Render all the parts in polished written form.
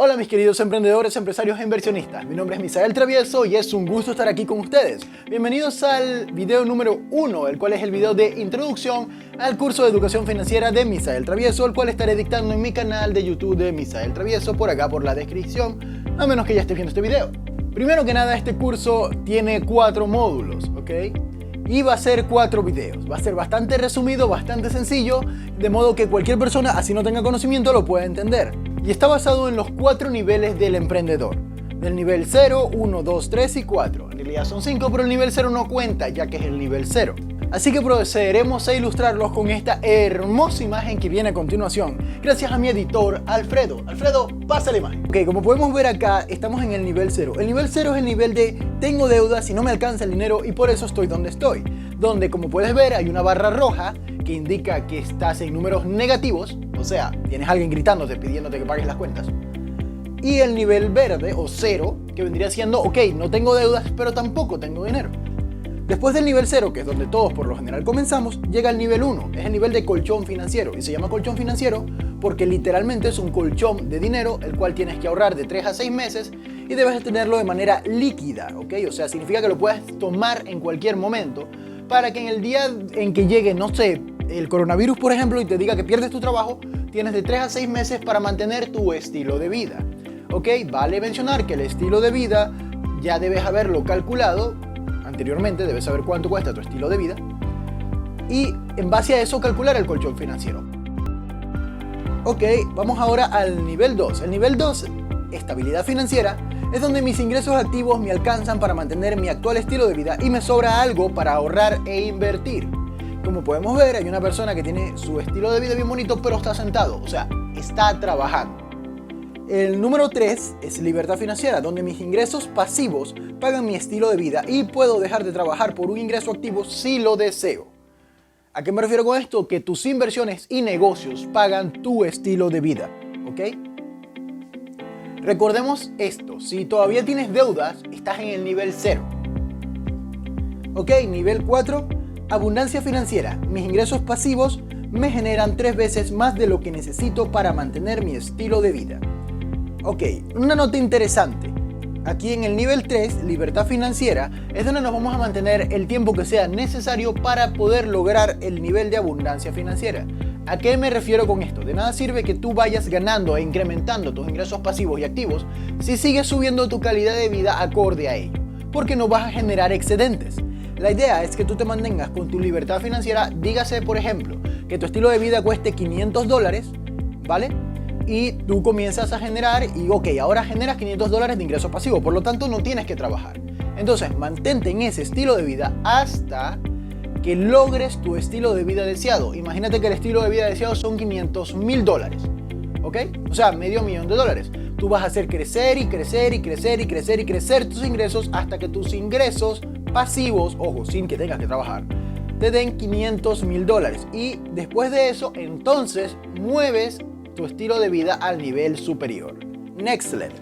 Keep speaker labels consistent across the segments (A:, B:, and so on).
A: Hola mis queridos emprendedores, empresarios e inversionistas, mi nombre es Misael Travieso y es un gusto estar aquí con ustedes. Bienvenidos al video número 1, el cual es el video de introducción al curso de educación financiera de Misael Travieso, el cual estaré dictando en mi canal de YouTube de Misael Travieso, por acá por la descripción, a menos que ya esté viendo este video. Primero que nada, este curso tiene 4 módulos, ¿ok? Y va a ser 4 videos, va a ser bastante resumido, bastante sencillo, de modo que cualquier persona, así no tenga conocimiento, lo pueda entender. Y está basado en los 4 niveles del emprendedor. Del nivel 0, 1, 2, 3 y 4. En realidad son 5, pero el nivel 0 no cuenta, ya que es el nivel 0. Así que procederemos a ilustrarlos con esta hermosa imagen que viene a continuación, gracias a mi editor Alfredo. Alfredo, pásale imagen. Ok, como podemos ver acá, estamos en el nivel 0. El nivel 0 es el nivel de tengo deudas y no me alcanza el dinero y por eso estoy donde estoy. Donde, como puedes ver, hay una barra roja que indica que estás en números negativos, o sea, tienes a alguien gritándote, pidiéndote que pagues las cuentas. Y el nivel verde, o 0, que vendría siendo, ok, no tengo deudas, pero tampoco tengo dinero. Después del nivel 0, que es donde todos por lo general comenzamos, llega el nivel 1, es el nivel de colchón financiero. Y se llama colchón financiero porque literalmente es un colchón de dinero, el cual tienes que ahorrar de 3 a 6 meses y debes tenerlo de manera líquida, ¿ok? O sea, significa que lo puedes tomar en cualquier momento para que en el día en que llegue, no sé, el coronavirus, por ejemplo, y te diga que pierdes tu trabajo, tienes de 3 a 6 meses para mantener tu estilo de vida. ¿Ok? Vale mencionar que el estilo de vida ya debes haberlo calculado anteriormente, debes saber cuánto cuesta tu estilo de vida y en base a eso calcular el colchón financiero. Ok, vamos ahora al nivel 2. El nivel 2, estabilidad financiera, es donde mis ingresos activos me alcanzan para mantener mi actual estilo de vida y me sobra algo para ahorrar e invertir. Como podemos ver, hay una persona que tiene su estilo de vida bien bonito, pero está sentado, o sea, está trabajando. El número 3 es libertad financiera, donde mis ingresos pasivos pagan mi estilo de vida y puedo dejar de trabajar por un ingreso activo si lo deseo. ¿A qué me refiero con esto? Que tus inversiones y negocios pagan tu estilo de vida, ¿ok? Recordemos esto, si todavía tienes deudas, estás en el nivel 0. Ok, nivel 4, abundancia financiera. Mis ingresos pasivos me generan 3 veces más de lo que necesito para mantener mi estilo de vida. Ok, una nota interesante. Aquí en el nivel 3, libertad financiera, es donde nos vamos a mantener el tiempo que sea necesario para poder lograr el nivel de abundancia financiera. ¿A qué me refiero con esto? De nada sirve que tú vayas ganando e incrementando tus ingresos pasivos y activos si sigues subiendo tu calidad de vida acorde a ello, porque no vas a generar excedentes. La idea es que tú te mantengas con tu libertad financiera, dígase por ejemplo, que tu estilo de vida cueste $500, ¿vale? Y tú comienzas a generar y ok, ahora generas $500 de ingreso pasivo, por lo tanto no tienes que trabajar. Entonces mantente en ese estilo de vida hasta que logres tu estilo de vida deseado. Imagínate que el estilo de vida deseado son $500,000, ¿ok? O sea, $500,000. Tú vas a hacer crecer y crecer y crecer y crecer y crecer tus ingresos hasta que tus ingresos pasivos, ojo, sin que tengas que trabajar, te den $500,000. Y después de eso, entonces mueves tu estilo de vida al nivel superior. Next level.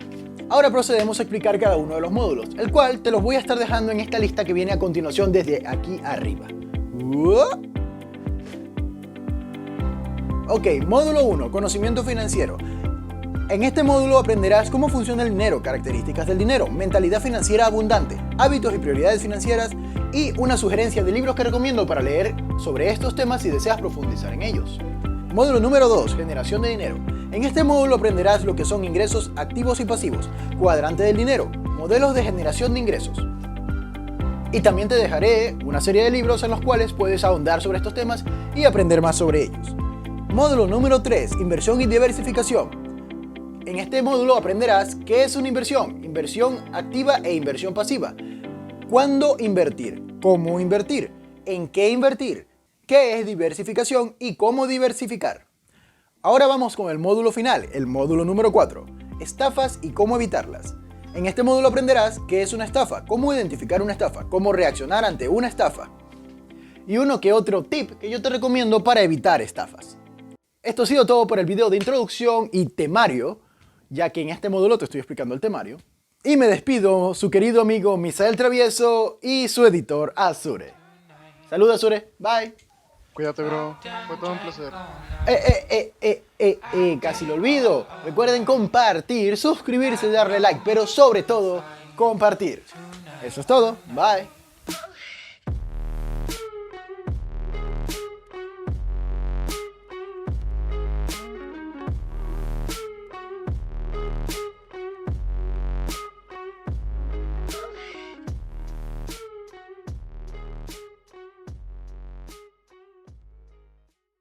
A: Ahora procedemos a explicar cada uno de los módulos, el cual te los voy a estar dejando en esta lista que viene a continuación desde aquí arriba. Ok, módulo 1, conocimiento financiero. En este módulo aprenderás cómo funciona el dinero, características del dinero, mentalidad financiera abundante, hábitos y prioridades financieras y una sugerencia de libros que recomiendo para leer sobre estos temas si deseas profundizar en ellos. Módulo número 2, generación de dinero. En este módulo aprenderás lo que son ingresos activos y pasivos, cuadrante del dinero, modelos de generación de ingresos. Y también te dejaré una serie de libros en los cuales puedes ahondar sobre estos temas y aprender más sobre ellos. Módulo número 3, inversión y diversificación. En este módulo aprenderás qué es una inversión, inversión activa e inversión pasiva. ¿Cuándo invertir? ¿Cómo invertir? ¿En qué invertir? ¿Qué es diversificación y cómo diversificar? Ahora vamos con el módulo final, el módulo número 4, estafas y cómo evitarlas. En este módulo aprenderás qué es una estafa, cómo identificar una estafa, cómo reaccionar ante una estafa y uno que otro tip que yo te recomiendo para evitar estafas. Esto ha sido todo por el video de introducción y temario, ya que en este módulo te estoy explicando el temario. Y me despido, su querido amigo Misael Travieso y su editor Azure. Saludos Azure, bye.
B: Cuídate, bro. Fue todo un placer.
A: Casi lo olvido. Recuerden compartir, suscribirse, darle like, pero sobre todo, compartir. Eso es todo. Bye.